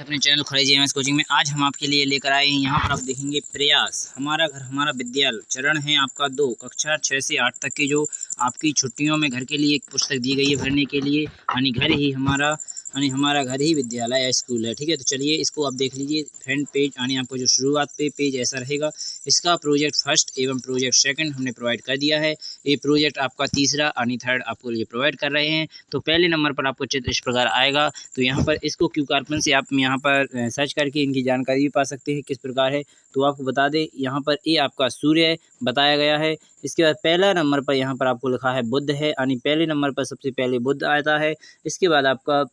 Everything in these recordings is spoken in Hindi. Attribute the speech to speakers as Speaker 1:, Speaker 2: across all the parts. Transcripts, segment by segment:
Speaker 1: अपने चैनल खड़े एमएस कोचिंग में। आज हम आपके लिए लेकर आए हैं, यहाँ पर आप देखेंगे प्रयास हमारा घर हमारा विद्यालय। चरण है आपका 2, कक्षा 6 से 8 तक की जो आपकी छुट्टियों में घर के लिए एक पुस्तक दी गई है भरने के लिए, यानी हमारा घर ही विद्यालय या स्कूल है। ठीक है, तो चलिए इसको आप देख लीजिए। फ्रंट पेज यानी आपको जो शुरुआत पे पेज ऐसा रहेगा। इसका प्रोजेक्ट फर्स्ट एवं प्रोजेक्ट सेकंड हमने प्रोवाइड कर दिया है। ये प्रोजेक्ट आपका तीसरा यानी थर्ड आपको ये प्रोवाइड कर रहे हैं। तो पहले नंबर पर आपको चित्र इस प्रकार आएगा। तो यहाँ पर इसको क्यू कार्बन से आप यहाँ पर सर्च करके इनकी जानकारी भी पा सकते हैं किस प्रकार है। तो आपको बता दें, यहाँ पर ये आपका सूर्य बताया गया है। इसके बाद पहला नंबर पर यहाँ पर आपको लिखा है बुध है, यानी पहले नंबर पर सबसे पहले बुध आता है। इसके बाद आपका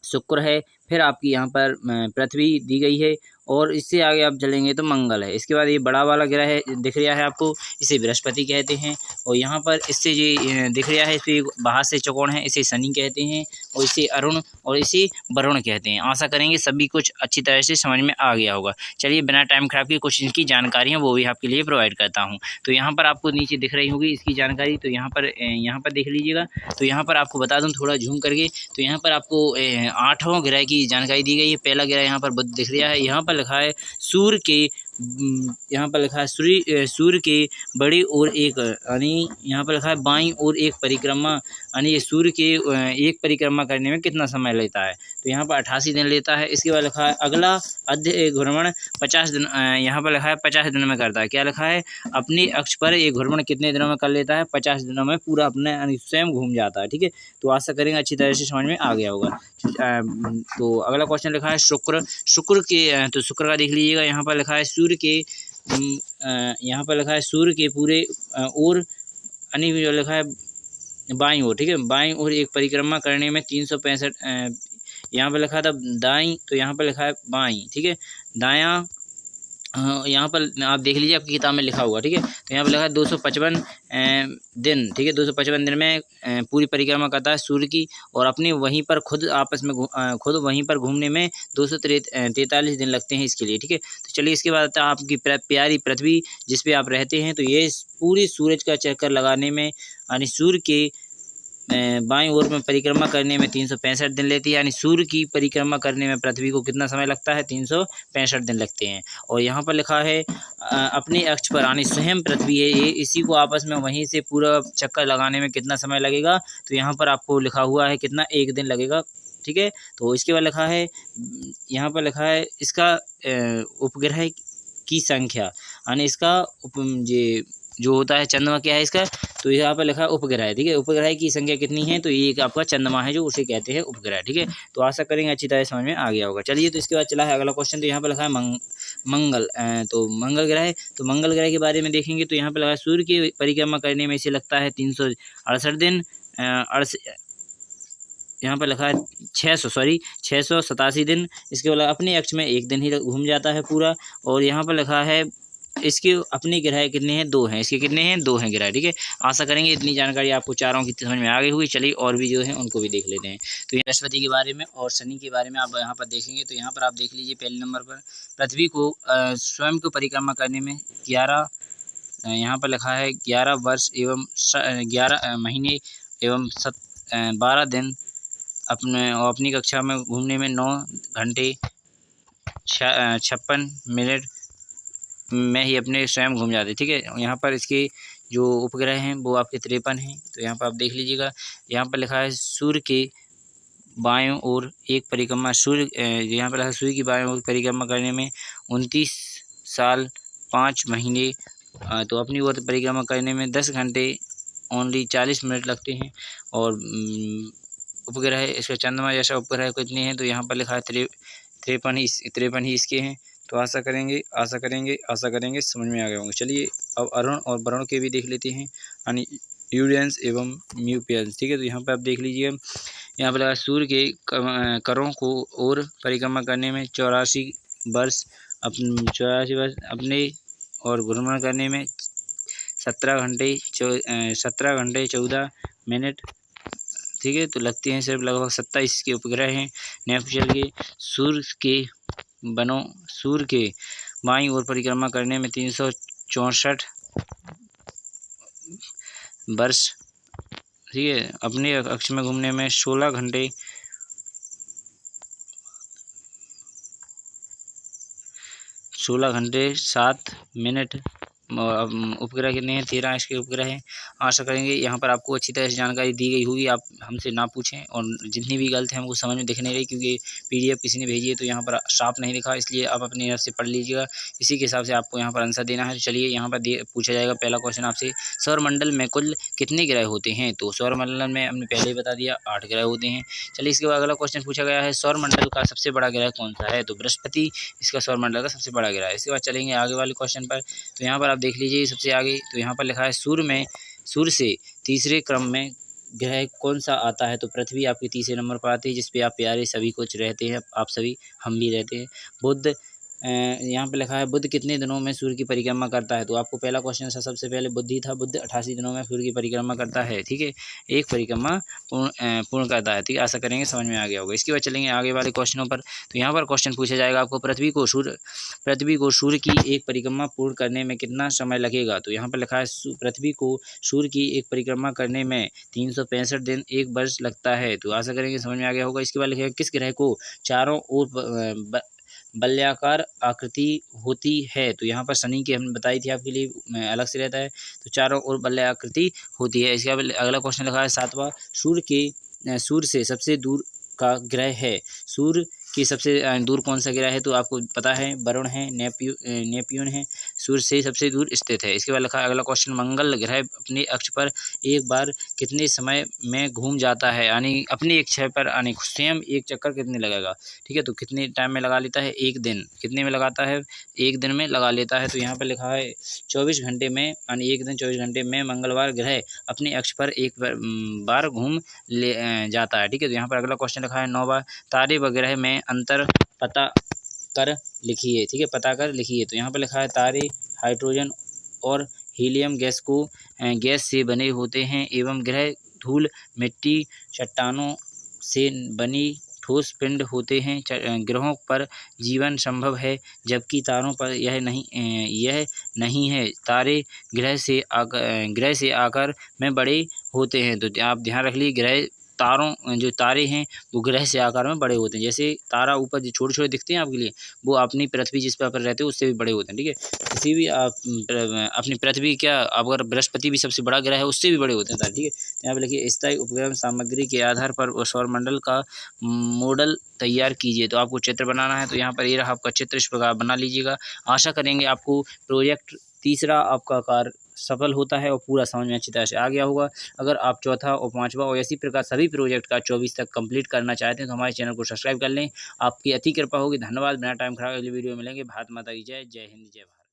Speaker 1: शुक्र है, फिर आपकी यहाँ पर पृथ्वी दी गई है, और इससे आगे आप चलेंगे तो मंगल है। इसके बाद ये बड़ा वाला ग्रह है दिख रहा है आपको, इसे बृहस्पति कहते हैं। और यहाँ पर इससे ये दिख रहा है, इस पर बाहर से चौकोन है, इसे शनि कहते हैं, और इसे अरुण और इसे वरुण कहते हैं। आशा करेंगे सभी कुछ अच्छी तरह से समझ में आ गया होगा। चलिए बिना टाइम खराब किए कुछ इनकी जानकारी है वो भी आपके लिए प्रोवाइड करता हूँ। तो यहाँ पर आपको नीचे दिख रही होगी इसकी जानकारी, तो यहाँ पर देख लीजिएगा। तो यहाँ पर आपको बता दूँ थोड़ा झूम करके, तो यहाँ पर आपको 8वां ग्रह की जानकारी दी गई है। पहला ग्रह यहाँ पर बुध दिख रहा है। यहाँ पर लिखा है सूर्य के, यहाँ पर लिखा है सूर्य के बड़ी ओर एक, यानी यहाँ पर लिखा है बाईं ओर एक परिक्रमा, यानी ये सूर्य के एक परिक्रमा करने में कितना समय लेता है। तो यहाँ पर 88 दिन लेता है। इसके बाद लिखा है अगला अध्य घूर्णन 50 दिन, यहाँ पर लिखा है 50 दिनों में करता है। क्या लिखा है, अपने अक्ष पर एक घूर्णन कितने दिनों में कर लेता है, 50 दिनों में पूरा अपने स्वयं घूम जाता है। ठीक है, तो आशा करेंगे अच्छी तरह से समझ में आ गया होगा। तो अगला क्वेश्चन लिखा है शुक्र के, तो शुक्र का देख लीजिएगा। यहाँ पर लिखा है सूर्य के, यहाँ पर लिखा है सूर्य के पूरे ओर, यानी जो लिखा है बाईं ओर। ठीक है, बाईं ओर एक परिक्रमा करने में 365, यहाँ पर लिखा था दाईं, तो यहाँ पर लिखा है बाईं। ठीक है, दायां यहाँ पर आप देख लीजिए आपकी किताब में लिखा होगा। ठीक है, तो यहाँ पर लिखा है 255 दिन। ठीक है, 255 दिन में पूरी परिक्रमा करता है सूर्य की, और अपने वहीं पर खुद आपस में खुद वहीं पर घूमने में 243 दिन लगते हैं इसके लिए। ठीक है, तो चलिए इसके बाद आता है आपकी प्यारी पृथ्वी जिस पे आप रहते हैं। तो ये पूरी सूरज का चक्कर लगाने में, यानी सूर्य के बाईं ओर में परिक्रमा करने में 365 दिन लेती है। यानी सूर्य की परिक्रमा करने में पृथ्वी को कितना समय लगता है, 365 दिन लगते हैं। और यहाँ पर लिखा है अपने अक्ष पर, यानी स्वयं पृथ्वी है ये, इसी को आपस में वहीं से पूरा चक्कर लगाने में कितना समय लगेगा। तो यहाँ पर आपको लिखा हुआ है कितना, 1 दिन लगेगा। ठीक है, तो इसके बाद लिखा है, यहाँ पर लिखा है इसका उपग्रह की संख्या, यानी इसका जो होता है चंद्रमा क्या है इसका, तो यहाँ पर लिखा है उपग्रह। ठीक है, उपग्रह की संख्या कितनी है, तो ये एक आपका चंद्रमा है जो उसे कहते हैं उपग्रह। ठीक है, तो आशा करेंगे अच्छी तरह समझ में आ गया होगा। चलिए, तो इसके बाद चला है अगला क्वेश्चन। तो यहाँ पर लिखा है मंगल, तो मंगल ग्रह, तो मंगल ग्रह के बारे में देखेंगे। तो यहाँ पर लगा है सूर्य की परिक्रमा करने में इसे लगता है 368 दिन, यहाँ पर लिखा है 687 दिन। इसके बाद अपने अक्ष में 1 दिन ही घूम जाता है पूरा। और यहाँ पर लिखा है इसके अपने ग्रह कितने हैं, 2 हैं। इसके कितने हैं, 2 हैं ग्रह। ठीक है, आशा करेंगे इतनी जानकारी आपको चारों की समझ में आ गई हुई। चलिए और भी जो है उनको भी देख लेते हैं। तो बृहस्पति के बारे में और शनि के बारे में आप यहाँ पर देखेंगे। तो यहाँ पर आप देख लीजिए पहले नंबर पर पृथ्वी को स्वयं को परिक्रमा करने में 11, यहाँ पर लिखा है 11 वर्ष एवं 11 महीने एवं 12 दिन, अपनी कक्षा में घूमने में 9 घंटे 56 मिनट में ही अपने स्वयं घूम जाते। ठीक है, यहाँ पर इसके जो उपग्रह हैं वो आपके 53 हैं। तो यहाँ पर आप देख लीजिएगा, यहाँ पर लिखा है सूर्य के बाएं ओर एक परिक्रमा, यहाँ पर लिखा है सूर्य की बाएं ओर परिक्रमा करने में 29 साल 5 महीने, तो अपनी ओर परिक्रमा करने में 10 घंटे ओनली 40 मिनट लगते हैं। और उपग्रह इसका चंद्रमा जैसा उपग्रह कितने हैं, तो यहाँ पर लिखा है 53 ही इसके हैं। तो आशा करेंगे समझ में आ गए होंगे। चलिए अब अरुण और वरुण के भी देख लेते हैं, यानी यूरेनस एवं न्यूटन। ठीक है, तो यहाँ पे आप देख लीजिए, यहाँ पर लगा सूर्य के करों को और परिक्रमा करने में 84 वर्ष अपने और घूर्णन करने में 17 घंटे 14 मिनट। ठीक है, तो लगते हैं सिर्फ लगभग 27 के उपग्रह हैं नेपच्यून के। सूर्य के बाईं ओर परिक्रमा करने में 364 वर्ष। ठीक है, अपने अक्ष में घूमने में 16 घंटे 16 घंटे 7 मिनट। उपग्रह कितने हैं? 13 इसके उपग्रह हैं। आशा करेंगे यहाँ पर आपको अच्छी तरह से जानकारी दी गई होगी। आप हमसे ना पूछें, और जितनी भी गलत है हमको समझ में दिख नहीं रही, क्योंकि PDF किसी ने भेजी है तो यहाँ पर साफ नहीं दिखा, इसलिए आप अपनी तरफ से पढ़ लीजिएगा। इसी के हिसाब से आपको यहाँ पर आंसर देना है। तो चलिए यहाँ पर पूछा जाएगा पहला क्वेश्चन आपसे, सौरमंडल में कुल कितने ग्रह होते हैं? तो सौरमंडल में हमने पहले ही बता दिया 8 ग्रह होते हैं। चलिए इसके बाद अगला क्वेश्चन पूछा गया है, सौरमंडल का सबसे बड़ा ग्रह कौन सा है? तो बृहस्पति इसका सौरमंडल का सबसे बड़ा ग्रह है। इसके बाद चलेंगे आगे वाले क्वेश्चन पर। तो यहाँ पर आप देख लीजिए सबसे आगे, तो यहाँ पर लिखा है सूर्य से तीसरे क्रम में ग्रह कौन सा आता है? तो पृथ्वी आपके तीसरे नंबर पर आती है, जिस पे आप प्यारे सभी कुछ रहते हैं, आप सभी, हम भी रहते हैं। बुध, यहाँ पे लिखा है बुध कितने दिनों में सूर्य की परिक्रमा करता है? तो आपको पहला क्वेश्चन सबसे पहले बुध ही था। बुध 88 दिनों में सूर्य की परिक्रमा करता है। ठीक है, एक परिक्रमा पूर्ण करता है। ठीक है, आशा करेंगे समझ में आ गया होगा। इसके बाद चलेंगे आगे वाले क्वेश्चनों पर। तो यहाँ पर क्वेश्चन पूछा जाएगा आपको, पृथ्वी को सूर्य की एक परिक्रमा पूर्ण करने में कितना समय लगेगा? तो यहाँ पर लिखा है पृथ्वी को सूर्य की एक परिक्रमा करने में 365 दिन 1 वर्ष लगता है। तो आशा करेंगे समझ में आ गया होगा। इसके बाद लिखेगा, किस ग्रह को चारों ओर बल्ल्याकार आकृति होती है? तो यहाँ पर शनि की हमने बताई थी आपके लिए, अलग से रहता है, तो चारों ओर बल्ल्या आकृति होती है। इसके बाद अगला क्वेश्चन लिखा है 7वां, सूर्य से सबसे दूर का ग्रह है? सूर्य की सबसे दूर कौन सा ग्रह है? तो आपको पता है वरुण है, नेपच्यून है, सूर्य से सबसे दूर स्थित है। इसके बाद लिखा है अगला क्वेश्चन, मंगल ग्रह अपने अक्ष पर एक बार कितने समय में घूम जाता है? यानी अपने अक्ष पर आने स्वयं एक चक्कर कितने लगेगा? ठीक है, तो कितने टाइम में लगा लेता है? 1 दिन। कितने में लगाता है? 1 दिन में लगा लेता है। तो यहाँ पर लिखा है 24 घंटे में, यानी 1 दिन 24 घंटे में मंगलवार ग्रह अपने अक्ष पर एक बार घूम ले जाता है। ठीक है, तो यहाँ पर अगला क्वेश्चन लिखा है 9वां, तारे व ग्रह में अंतर पता कर लिखिए। ठीक है, पता कर लिखिए। तो यहाँ पर लिखा है तारे हाइड्रोजन और हीलियम गैस से बने होते हैं, एवं ग्रह धूल, मिट्टी, चट्टानों से बनी ठोस पिंड होते हैं। ग्रहों पर जीवन संभव है, जबकि तारों पर यह नहीं है। तारे ग्रह से आकार में बड़े होते हैं। तो आप ध्यान रख लीजिए, जो तारे हैं वो ग्रह से आकार में बड़े होते हैं। जैसे तारा ऊपर जो छोटे छोटे दिखते हैं आपके लिए, वो अपनी पृथ्वी जिस पर रहते हैं उससे भी बड़े होते हैं। ठीक है, किसी भी अपनी पृथ्वी, क्या अगर बृहस्पति भी सबसे बड़ा ग्रह है, उससे भी बड़े होते हैं तारे। ठीक है, तो यहाँ पे लिखिए, स्थायी उपग्रह सामग्री के आधार पर सौरमंडल का मॉडल तैयार कीजिए। तो आपको चित्र बनाना है, तो यहाँ पर ये रहा आपका चित्र, इस प्रकार बना लीजिएगा। आशा करेंगे आपको प्रोजेक्ट तीसरा आपका कार्य सफल होता है और पूरा समझ में अच्छी तरह से आ गया होगा। अगर आप चौथा और 5वां और इसी प्रकार सभी प्रोजेक्ट का 24 तक कंप्लीट करना चाहते हैं तो हमारे चैनल को सब्सक्राइब कर लें। आपकी अति कृपा होगी। धन्यवाद। बिना टाइम खराब अगली वीडियो में मिलेंगे। भारत माता की जय। जय हिंद, जय भारत।